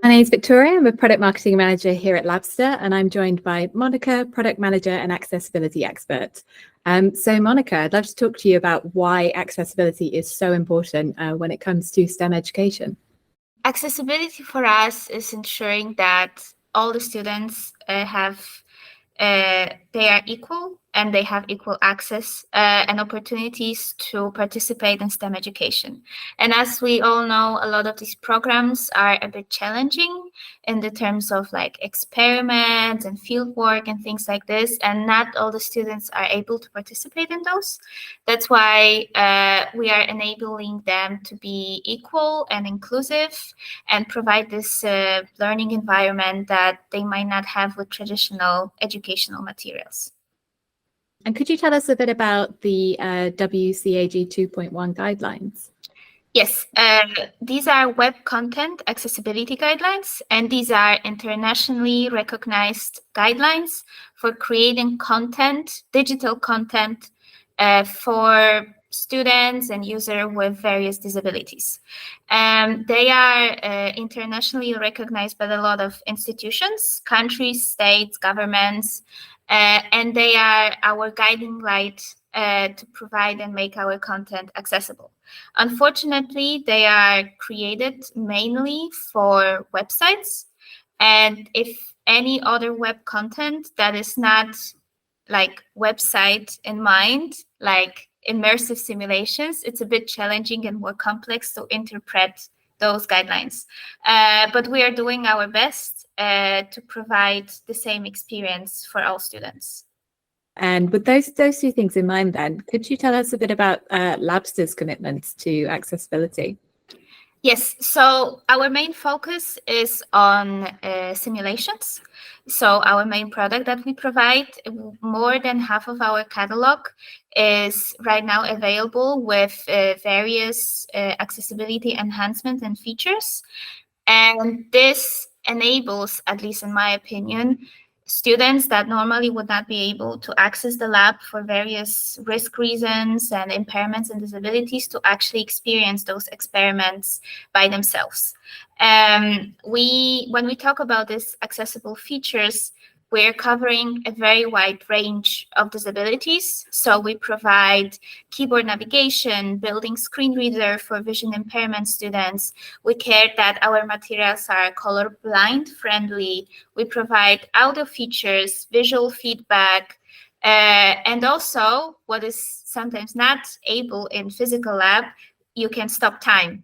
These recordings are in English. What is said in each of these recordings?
My name is Victoria. I'm a product marketing manager here at Labster, and I'm joined by Monika, product manager and accessibility expert. So Monika, I'd love to talk to you about why accessibility is so important when it comes to STEM education. Accessibility for us is ensuring that all the students they are equal and they have equal access and opportunities to participate in STEM education. And as we all know, a lot of these programs are a bit challenging in the terms of like experiments and field work and things like this, and not all the students are able to participate in those. That's why we are enabling them to be equal and inclusive and provide this learning environment that they might not have with traditional educational materials. And could you tell us a bit about the WCAG 2.1 guidelines? Yes, these are web content accessibility guidelines, and these are internationally recognized guidelines for creating content, digital content for students and users with various disabilities. They are internationally recognized by a lot of institutions, countries, states, governments, and they are our guiding light to provide and make our content accessible. Unfortunately, they are created mainly for websites, and if any other web content that is not like website in mind, like immersive simulations, it's a bit challenging and more complex to interpret those guidelines. But we are doing our best to provide the same experience for all students. And with those two things in mind, then, could you tell us a bit about Labster's commitments to accessibility? Yes, so our main focus is on simulations. So our main product that we provide, more than half of our catalog is right now available with various accessibility enhancements and features. And this enables, at least in my opinion, students that normally would not be able to access the lab for various risk reasons and impairments and disabilities to actually experience those experiments by themselves. When we talk about these accessible features, we're covering a very wide range of disabilities. So we provide keyboard navigation, building screen reader for vision impairment students. We care that our materials are colorblind-friendly. We provide audio features, visual feedback, and also what is sometimes not able in physical lab, you can stop time.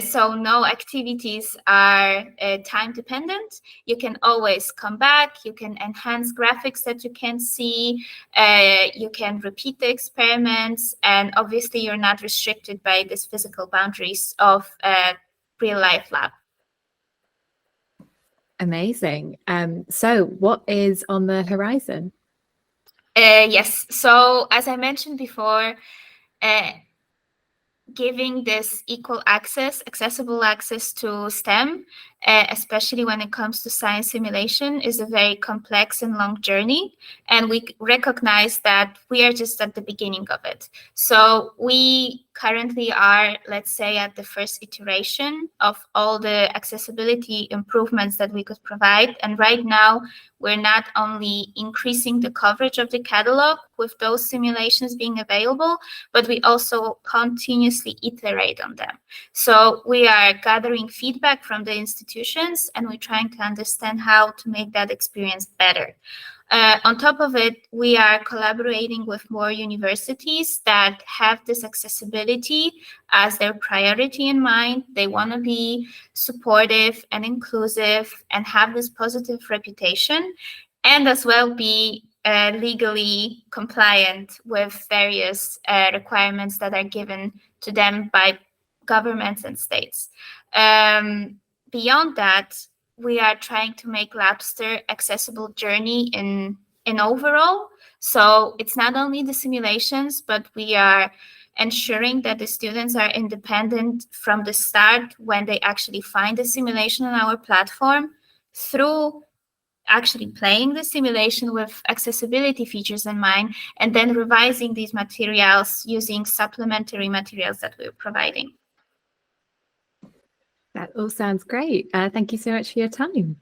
So no activities are time dependent. You can always come back. You can enhance graphics that you can see. You can repeat the experiments. And obviously, you're not restricted by these physical boundaries of real life lab. Amazing. So what is on the horizon? Yes. So as I mentioned before, giving this equal access, accessible access to STEM, especially when it comes to science simulation, is a very complex and long journey. And we recognize that we are just at the beginning of it. So we currently are, let's say, at the first iteration of all the accessibility improvements that we could provide. And right now, we're not only increasing the coverage of the catalog with those simulations being available, but we also continuously iterate on them. So we are gathering feedback from the institutions, and we're trying to understand how to make that experience better. On top of it, we are collaborating with more universities that have this accessibility as their priority in mind. They want to be supportive and inclusive and have this positive reputation, and as well be legally compliant with various requirements that are given to them by governments and states. Beyond that, we are trying to make Labster accessible journey in overall. So it's not only the simulations, but we are ensuring that the students are independent from the start when they actually find the simulation on our platform, through actually playing the simulation with accessibility features in mind, and then revising these materials using supplementary materials that we're providing. All sounds great. Thank you so much for your time.